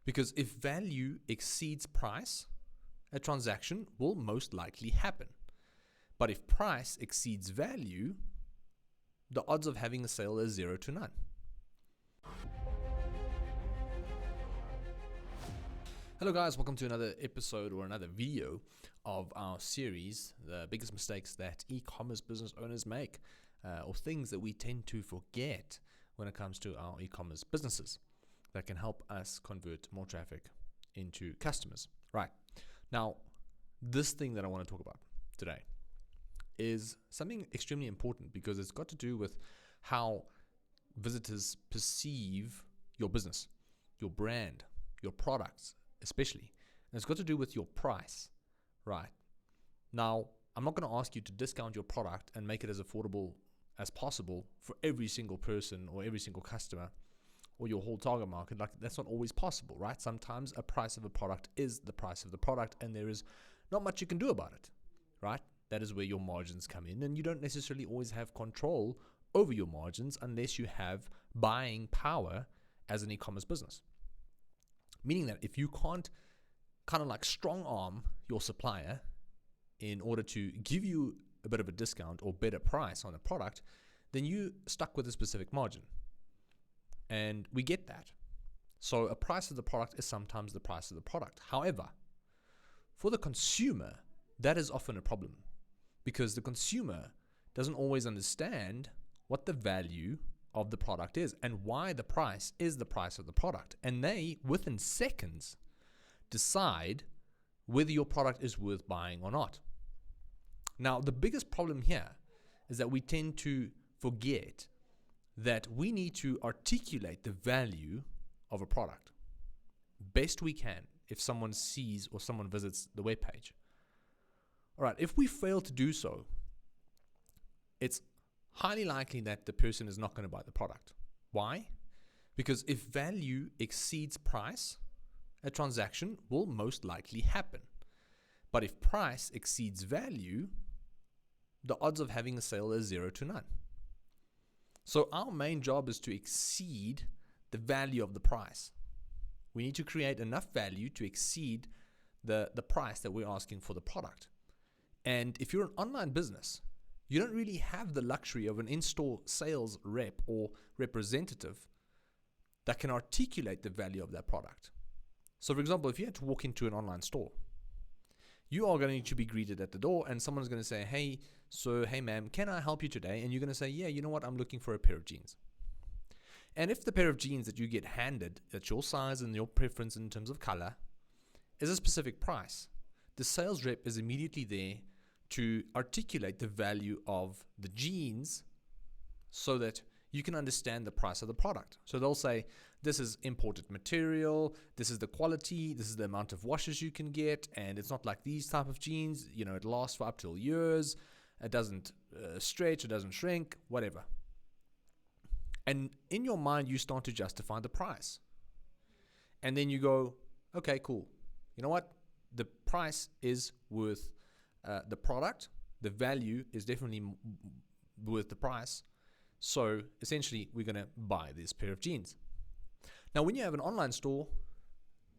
Because if value exceeds price, a transaction will most likely happen. But if price exceeds value, the odds of having a sale is 0 to none. Hello guys, welcome to another episode or another video of our series, the biggest mistakes that e-commerce business owners make, or things that we tend to forget when it comes to our e-commerce businesses that can help us convert more traffic into customers. Right, now this thing that I want to talk about today is something extremely important because it's got to do with how visitors perceive your business, your brand, your products especially. And it's got to do with your price, right? Now, I'm not going to ask you to discount your product and make it as affordable as possible for every single person or every single customer or your whole target market. Like, that's not always possible, right? Sometimes a price of a product is the price of the product and there is not much you can do about it, right? That is where your margins come in, and you don't necessarily always have control over your margins unless you have buying power as an e-commerce business. Meaning that if you can't kind of like strong arm your supplier in order to give you a bit of a discount or better price on a product, then you stuck with a specific margin. And we get that. So a price of the product is sometimes the price of the product. However, for the consumer, that is often a problem because the consumer doesn't always understand what the value of the product is and why the price is the price of the product. And they, within seconds, decide whether your product is worth buying or not. Now, the biggest problem here is that we tend to forget that we need to articulate the value of a product best we can if someone sees or someone visits the webpage. All right, if we fail to do so, it's highly likely that the person is not going to buy the product. Why? Because if value exceeds price, a transaction will most likely happen. But if price exceeds value, the odds of having a sale is 0 to none. So our main job is to exceed the value of the price. We need to create enough value to exceed the price that we're asking for the product. And if you're an online business, you don't really have the luxury of an in-store sales rep or representative that can articulate the value of that product. So for example, if you had to walk into an online store, you are going to be greeted at the door and someone's going to say, hey ma'am, can I help you today? And you're going to say, yeah, you know what? I'm looking for a pair of jeans. And if the pair of jeans that you get handed at your size and your preference in terms of color is a specific price, the sales rep is immediately there to articulate the value of the jeans so that you can understand the price of the product. So they'll say, this is imported material, this is the quality, this is the amount of washes you can get, and it's not like these type of jeans, you know, it lasts for up till years, it doesn't stretch, it doesn't shrink, whatever. And in your mind, you start to justify the price. And then you go, okay, cool. You know what? The price is worth the product. The value is definitely worth the price. So essentially, we're going to buy this pair of jeans. Now, when you have an online store,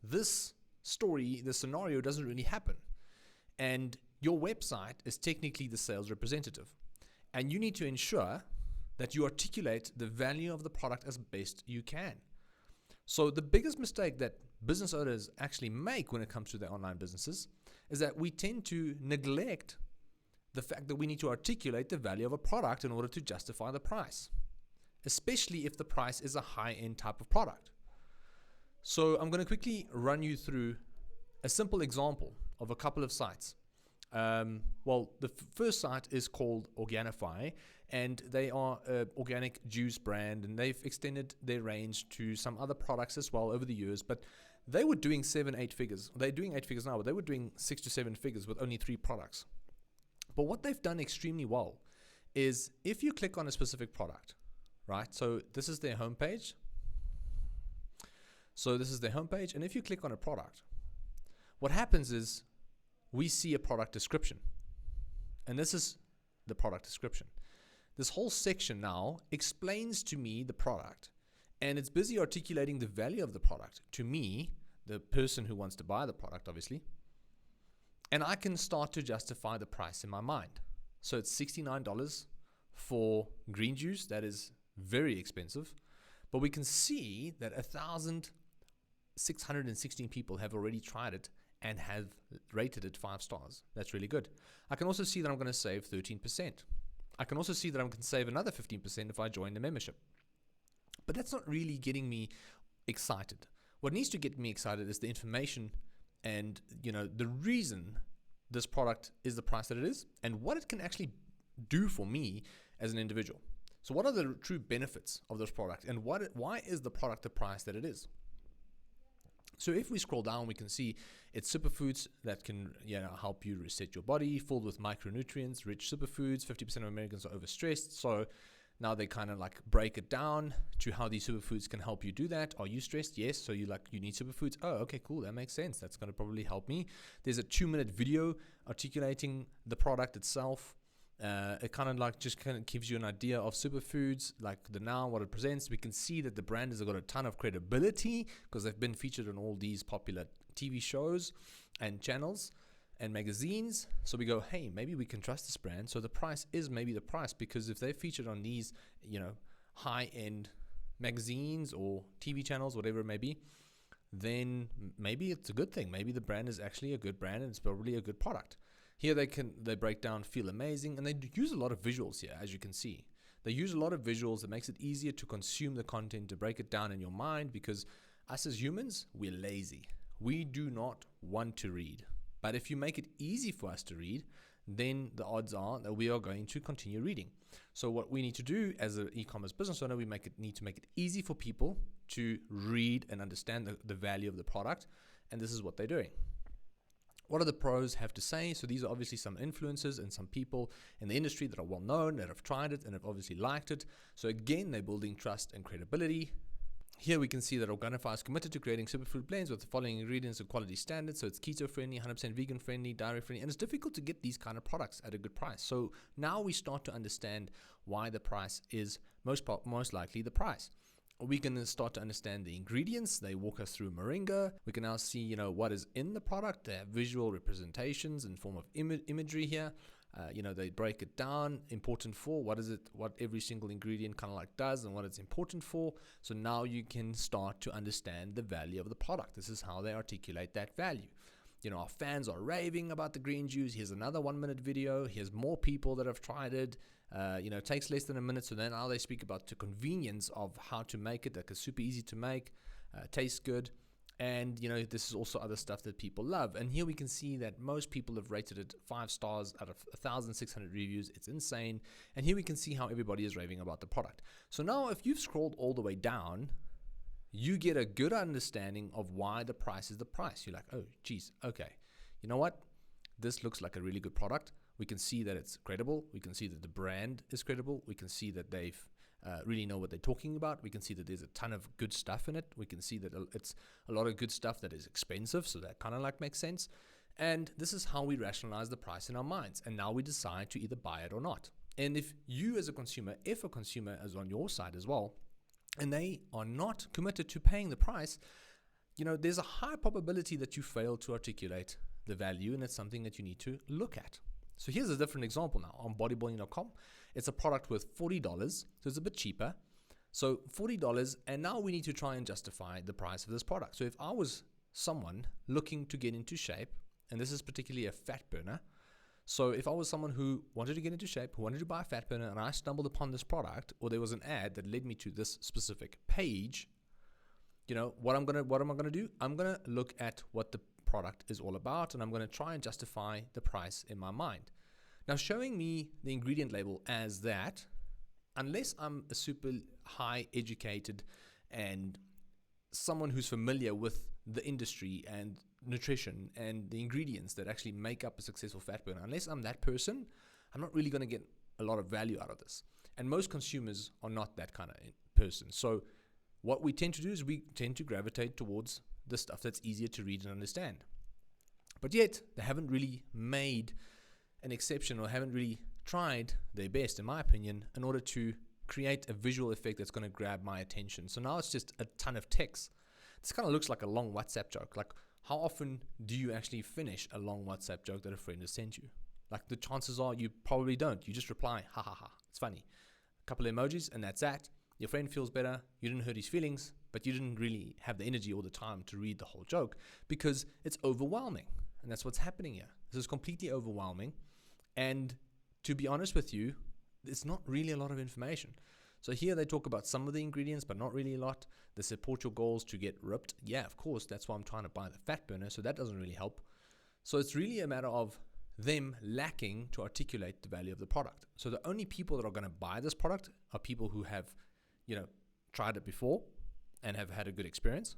this scenario doesn't really happen. And your website is technically the sales representative. And you need to ensure that you articulate the value of the product as best you can. So the biggest mistake that business owners actually make when it comes to their online businesses is that we tend to neglect the fact that we need to articulate the value of a product in order to justify the price, especially if the price is a high-end type of product. So I'm going to quickly run you through a simple example of a couple of sites. The first site is called Organifi, and they are an organic juice brand, and they've extended their range to some other products as well over the years, but they were doing 7-8 figures. They're doing 8 figures now, but they were doing 6 to 7 figures with only 3 products. But what they've done extremely well is if you click on a specific product, right? So this is their homepage. And if you click on a product, what happens is we see a product description. And this is the product description. This whole section now explains to me the product, and it's busy articulating the value of the product to me the person who wants to buy the product, obviously. And I can start to justify the price in my mind. So it's $69 for green juice. That is very expensive. But we can see that 1,616 people have already tried it and have rated it 5 stars. That's really good. I can also see that I'm going to save 13%. I can also see that I'm going to save another 15% if I join the membership. But that's not really getting me excited. What needs to get me excited is the information and, the reason this product is the price that it is and what it can actually do for me as an individual. So what are the true benefits of this product, and why is the product the price that it is? So if we scroll down, we can see it's superfoods that can help you reset your body, filled with micronutrients, rich superfoods. 50% of Americans are overstressed. So now they kind of like break it down to how these superfoods can help you do that. Are you stressed? Yes. So you need superfoods. Oh, okay, cool. That makes sense. That's going to probably help me. There's a 2-minute video articulating the product itself. It kind of gives you an idea of superfoods, like the noun, what it presents. We can see that the brand has got a ton of credibility because they've been featured on all these popular TV shows and channels and magazines. So we go, hey, maybe we can trust this brand. So the price is maybe the price, because if they're featured on these, high-end magazines or TV channels, whatever it may be, then maybe it's a good thing. Maybe the brand is actually a good brand and it's probably a good product. Here they break down feel amazing, and they use a lot of visuals here, as you can see. They use a lot of visuals that makes it easier to consume the content, to break it down in your mind, because us as humans, we're lazy. We do not want to read. But if you make it easy for us to read, then the odds are that we are going to continue reading. So what we need to do as an e-commerce business owner, we need to make it easy for people to read and understand the value of the product, and this is what they're doing. What do the pros have to say? So these are obviously some influencers and some people in the industry that are well known, that have tried it and have obviously liked it. So again, they're building trust and credibility. Here we can see that Organifi is committed to creating superfood blends with the following ingredients and quality standards. So it's keto friendly, 100% vegan friendly, dairy friendly, and it's difficult to get these kind of products at a good price. So now we start to understand why the price is most likely the price. We can start to understand the ingredients. They walk us through moringa. We can now see, what is in the product. They have visual representations in form of imagery here. They break it down, important for, what every single ingredient kind of like does and what it's important for. So now you can start to understand the value of the product. This is how they articulate that value. Our fans are raving about the green juice. Here's another 1-minute video. Here's more people that have tried it. It takes less than a minute. So then now they speak about the convenience of how to make it. Like, it's super easy to make, tastes good. And, this is also other stuff that people love. And here we can see that most people have rated it 5 stars out of 1,600 reviews. It's insane. And here we can see how everybody is raving about the product. So now if you've scrolled all the way down, you get a good understanding of why the price is the price. You're like, oh, geez, okay. You know what? This looks like a really good product. We can see that it's credible. We can see that the brand is credible. We can see that they've really know what they're talking about. We can see that there's a ton of good stuff in it. We can see that it's a lot of good stuff that is expensive, so that kind of like makes sense. And this is how we rationalize the price in our minds. And now we decide to either buy it or not. And if you as a consumer, if a consumer is on your side as well, and they are not committed to paying the price, there's a high probability that you fail to articulate the value, and it's something that you need to look at. So here's a different example now on bodybuilding.com. It's a product with $40, so it's a bit cheaper. So $40, and now we need to try and justify the price of this product. So if I was someone looking to get into shape, and this is particularly a fat burner, so if I was someone who wanted to get into shape, who wanted to buy a fat burner, and I stumbled upon this product, or there was an ad that led me to this specific page, what am I gonna do? I'm gonna look at what the product is all about, and I'm gonna try and justify the price in my mind. Now, showing me the ingredient label as that, unless I'm a super high educated and someone who's familiar with the industry and nutrition and the ingredients that actually make up a successful fat burner, unless I'm that person, I'm not really going to get a lot of value out of this. And most consumers are not that kind of person. So what we tend to do is we tend to gravitate towards the stuff that's easier to read and understand. But yet, they haven't really made an exception, or haven't really tried their best, in my opinion, in order to create a visual effect that's going to grab my attention. So now it's just a ton of text. This kind of looks like a long WhatsApp joke. Like, how often do you actually finish a long WhatsApp joke that a friend has sent you? Like, the chances are you probably don't. You just reply, ha ha ha, it's funny. A couple of emojis and that's that. Your friend feels better. You didn't hurt his feelings, but you didn't really have the energy or the time to read the whole joke because it's overwhelming. And that's what's happening here. This is completely overwhelming. And to be honest with you, it's not really a lot of information. So here they talk about some of the ingredients, but not really a lot. They support your goals to get ripped. Yeah, of course, that's why I'm trying to buy the fat burner, so that doesn't really help. So it's really a matter of them lacking to articulate the value of the product. So the only people that are going to buy this product are people who have, tried it before and have had a good experience.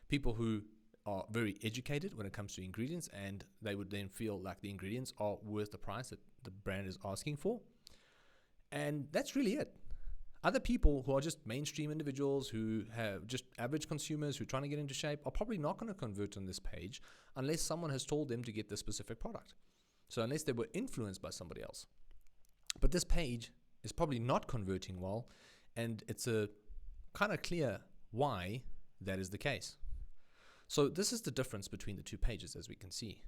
People who are very educated when it comes to ingredients, and they would then feel like the ingredients are worth the price that the brand is asking for. And that's really it. Other people who are just mainstream individuals who have just average consumers who are trying to get into shape are probably not going to convert on this page unless someone has told them to get this specific product. So unless they were influenced by somebody else. But this page is probably not converting well, and it's a kind of clear why that is the case. So this is the difference between the two pages, as we can see.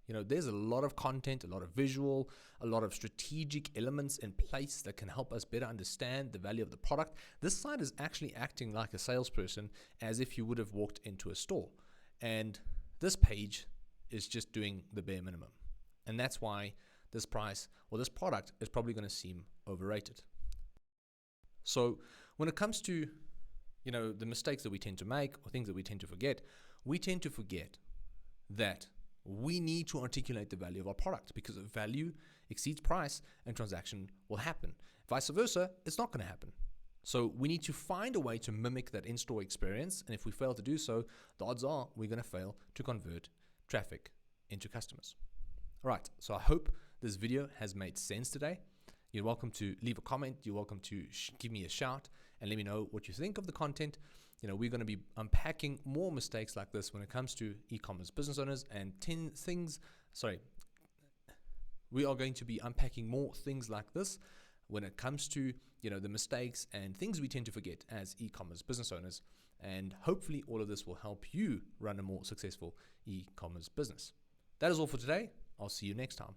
There's a lot of content, a lot of visual, a lot of strategic elements in place that can help us better understand the value of the product. This site is actually acting like a salesperson as if you would have walked into a store. And this page is just doing the bare minimum. And that's why this price or this product is probably going to seem overrated. So when it comes to, the mistakes that we tend to make or things that we tend to forget that we need to articulate the value of our product, because if value exceeds price and transaction will happen. Vice versa, it's not going to happen. So we need to find a way to mimic that in-store experience. And if we fail to do so, the odds are we're going to fail to convert traffic into customers. All right, so I hope this video has made sense today. You're welcome to leave a comment. You're welcome to give me a shout and let me know what you think of the content. We're going to be unpacking more mistakes like this when it comes to e-commerce business owners and we are going to be unpacking more things like this when it comes to, the mistakes and things we tend to forget as e-commerce business owners. And hopefully all of this will help you run a more successful e-commerce business. That is all for today. I'll see you next time.